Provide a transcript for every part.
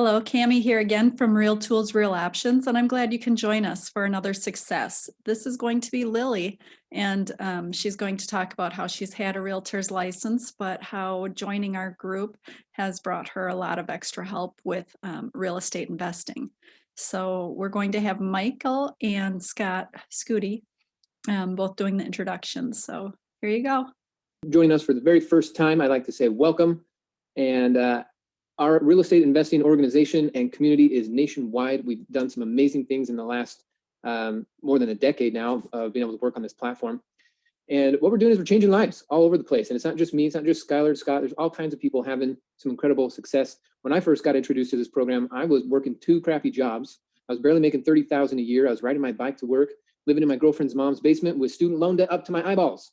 Hello, Cami here again from Real Tools, Real Options, and I'm glad you can join us for another success. This is going to be Lily, and she's going to talk about how she's had a realtor's license, but how joining our group has brought her a lot of extra help with real estate investing. So we're going to have Michael and Scott Scooty both doing the introductions. So here you go. Joining us for the very first time, I'd like to say welcome. And our real estate investing organization and community is nationwide. We've done some amazing things in the last more than a decade now of being able to work on this platform. And what we're doing is we're changing lives all over the place. And it's not just me, it's not just Skylar, Scott, there's all kinds of people having some incredible success. When I first got introduced to this program, I was working 2 crappy jobs. I was barely making $30,000 a year. I was riding my bike to work, living in my girlfriend's mom's basement with student loan debt up to my eyeballs.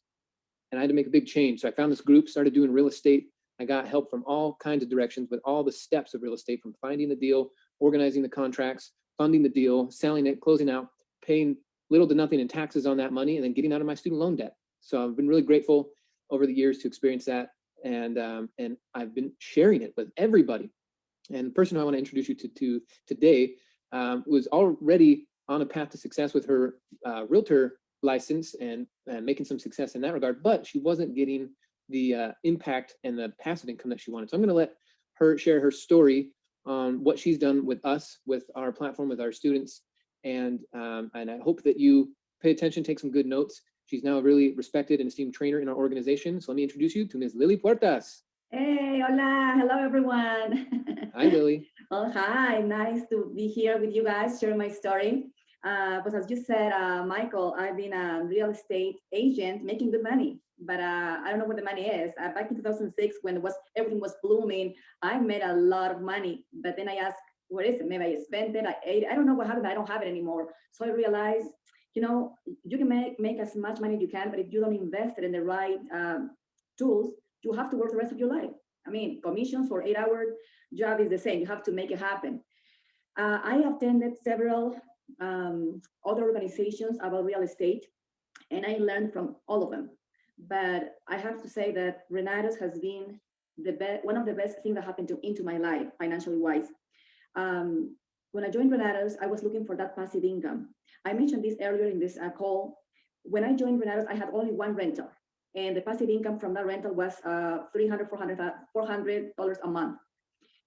And I had to make a big change. So I found this group, started doing real estate. I got help from all kinds of directions with all the steps of real estate, from finding the deal, organizing the contracts, funding the deal, selling it, closing out, paying little to nothing in taxes on that money, and then getting out of my student loan debt. So I've been really grateful over the years to experience that. And I've been sharing it with everybody. And the person who I want to introduce you to today was already on a path to success with her realtor license and making some success in that regard, but she wasn't getting the impact and the passive income that she wanted. So I'm going to let her share her story on what she's done with us, with our platform, with our students, and I hope that you pay attention, take some good notes. She's now a really respected and esteemed trainer in our organization. So let me introduce you to Ms. Lily Puertas. Hey, hola, hello everyone. Hi, Lily. Well, hi, nice to be here with you guys, sharing my story. But as you said, Michael, I've been a real estate agent making good money, but I don't know where the money is. Back in 2006, when everything was blooming, I made a lot of money, but then I asked, where is it? Maybe I spent it, I ate it. I don't know what happened, I don't have it anymore. So I realized, you know, you can make as much money as you can, but if you don't invest it in the right tools, you have to work the rest of your life. I mean, commissions for 8-hour job is the same. You have to make it happen. I attended several other organizations about real estate, and I learned from all of them. But I have to say that Renatus has been one of the best things that happened into my life, financially wise. When I joined Renatus, I was looking for that passive income. I mentioned this earlier in this call. When I joined Renatus, I had only one rental, and the passive income from that rental was $300, $400 a month.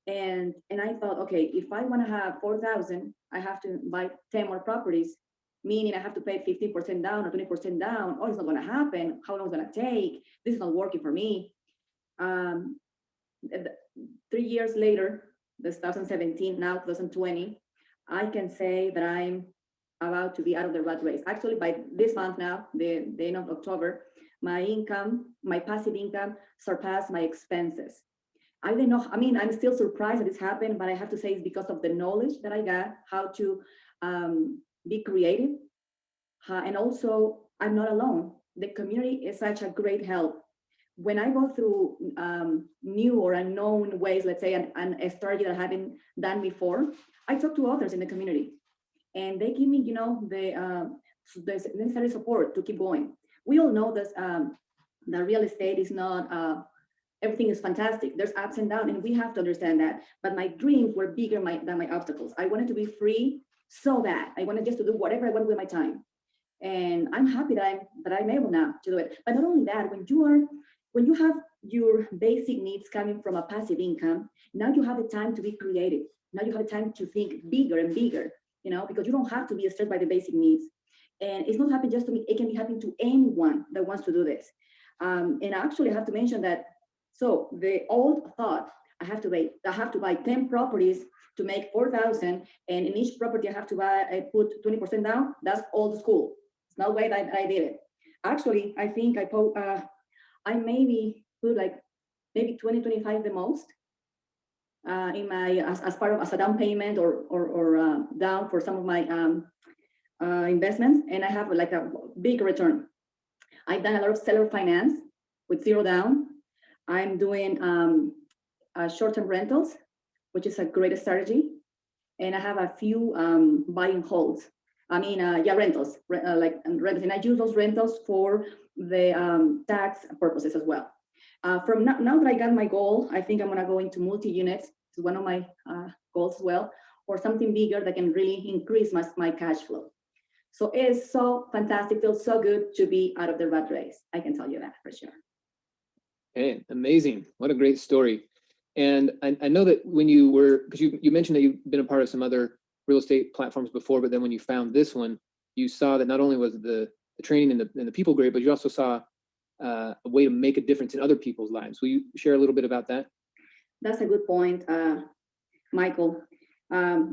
And I thought, okay, if I want to have 4,000, I have to buy 10 more properties, meaning I have to pay 15% down or 20% down. Oh, it's not going to happen. How long is it going to take? This is not working for me. 3 years later, this 2017, now 2020, I can say that I'm about to be out of the rat race. Actually, by this month now, the end of October, my income, my passive income surpassed my expenses. I didn't know, I mean, I'm still surprised that this happened, but I have to say it's because of the knowledge that I got, how to be creative. And also, I'm not alone. The community is such a great help. When I go through new or unknown ways, let's say, a strategy that I haven't done before, I talk to others in the community. And they give me, you know, the necessary support to keep going. We all know that the real estate is not, everything is fantastic. There's ups and downs, and we have to understand that. But my dreams were bigger than my obstacles. I wanted to be free so bad. I wanted just to do whatever I want with my time. And I'm happy that I'm able now to do it. But not only that, when you have your basic needs coming from a passive income, now you have the time to be creative. Now you have the time to think bigger and bigger, you know, because you don't have to be stressed by the basic needs. And it's not happening just to me, it can be happening to anyone that wants to do this. And actually I have to mention that, so the old thought, I have to buy 10 properties to make 4,000, and in each property I have to put 20% down. That's old school. It's not the way that I did it. Actually, I think I maybe put like maybe 20, 25 the most in my as part of as a down payment or down for some of my investments, and I have like a big return. I've done a lot of seller finance with 0 down. I'm doing short-term rentals, which is a great strategy. And I have a few buy and holds. I mean, rentals, rentals. And I use those rentals for the tax purposes as well. From now that I got my goal, I think I'm gonna go into multi-units. It's one of my goals as well, or something bigger that can really increase my cash flow. So it is so fantastic, feels so good to be out of the rat race. I can tell you that for sure. Hey, amazing. What a great story. And I know that when you were, because you mentioned that you've been a part of some other real estate platforms before, but then when you found this one, you saw that not only was the training and the people great, but you also saw a way to make a difference in other people's lives. Will you share a little bit about that? That's a good point, Michael.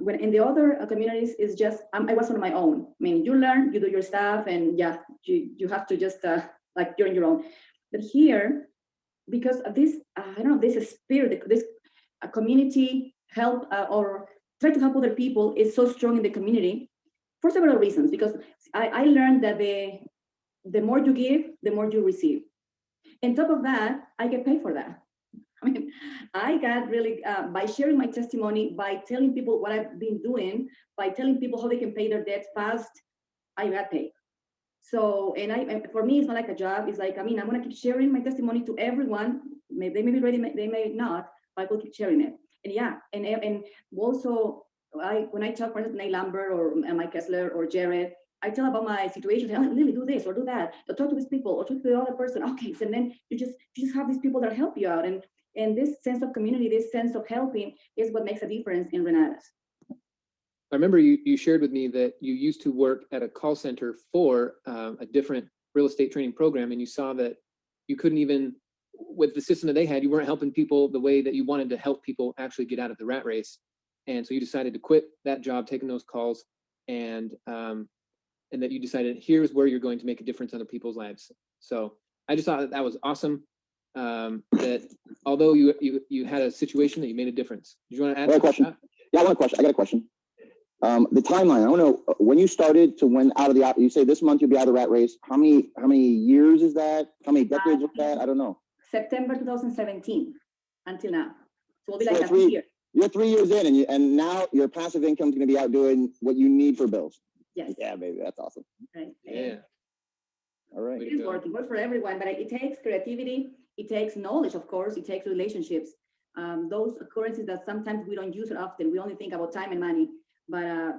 When in the other communities, it's just I was on my own. I mean, you learn, you do your stuff, and yeah, you have to just like you're on your own. But here, because of this, I don't know, this spirit, this community help or try to help other people is so strong in the community for several reasons. Because I learned that the more you give, the more you receive. On top of that, I get paid for that. I mean, I got really, by sharing my testimony, by telling people what I've been doing, by telling people how they can pay their debt fast, I got paid. So, and for me, it's not like a job. It's like, I mean, I'm going to keep sharing my testimony to everyone. They may be ready, they may not, but I will keep sharing it. And yeah, and also, when I talk, for instance, Nate Lambert or Mike Kessler or Jared, I tell about my situation. Oh, Lily, do this or do that. Or talk to these people or talk to the other person. Okay, so then you just have these people that help you out. And this sense of community, this sense of helping is what makes a difference in Renatus. I remember you shared with me that you used to work at a call center for a different real estate training program, and you saw that you couldn't even, with the system that they had, you weren't helping people the way that you wanted to help people actually get out of the rat race. And so you decided to quit that job, taking those calls, and that you decided here's where you're going to make a difference in other people's lives. So I just thought that was awesome. That although you had a situation that you made a difference. Do you want to add? I got a question. Yeah, I got a question. The timeline. I don't know when you started to when out of the. You say this month you'll be out of the rat race. How many years is that? How many decades is that? I don't know. September 2017 until now. So we'll be So like a year. You're 3 years in, and now your passive income is going to be out doing what you need for bills. Yes. Yeah, baby, that's awesome. Right. Yeah. All right. It is working. Works for everyone, but it takes creativity. It takes knowledge, of course. It takes relationships. Those currencies that sometimes we don't use it often. We only think about time and money. But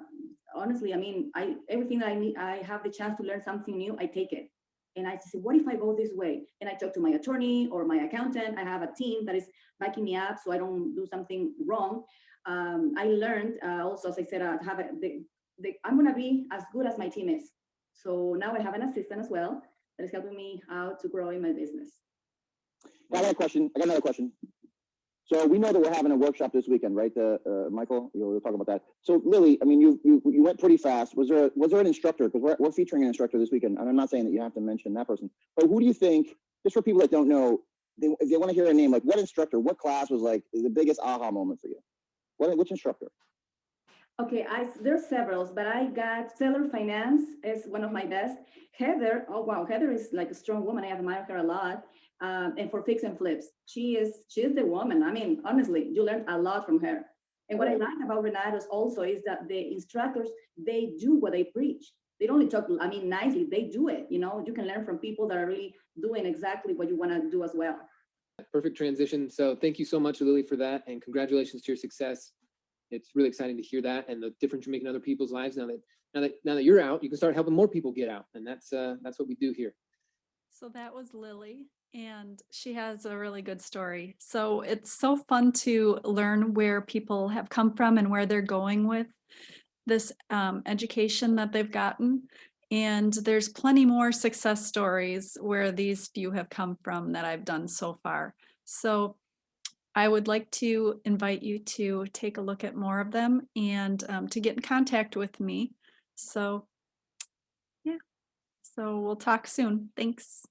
honestly, I mean, everything that I need, I have the chance to learn something new. I take it. And I say, what if I go this way? And I talk to my attorney or my accountant. I have a team that is backing me up so I don't do something wrong. I learned also, as I said, I'm going to be as good as my team is. So now I have an assistant as well that is helping me out to grow in my business. I got another question. So we know that we're having a workshop this weekend, right? Michael, you'll talk about that. So Lily, I mean, you went pretty fast. Was there an instructor? Because we're featuring an instructor this weekend, and I'm not saying that you have to mention that person, but who do you think, just for people that don't know, if they want to hear a name, like what instructor, what class was like the biggest aha moment for you? Which instructor? Okay, there's several, but I got Seller Finance is one of my best. Heather, oh wow, Heather is like a strong woman. I admire her a lot. And for fix and flips, she is the woman. I mean, honestly, you learn a lot from her. And what I like about Renatus also is that the instructors, they do what they preach. They don't only talk, I mean, nicely, they do it. You know, you can learn from people that are really doing exactly what you want to do as well. Perfect transition. So thank you so much, Lily, for that, and congratulations to your success. It's really exciting to hear that and the difference you're making in other people's lives. Now that you're out, you can start helping more people get out, and that's what we do here. So that was Lily, and she has a really good story. So it's so fun to learn where people have come from and where they're going with this education that they've gotten. And there's plenty more success stories where these few have come from that I've done so far. So I would like to invite you to take a look at more of them and to get in contact with me. So yeah, so we'll talk soon. Thanks.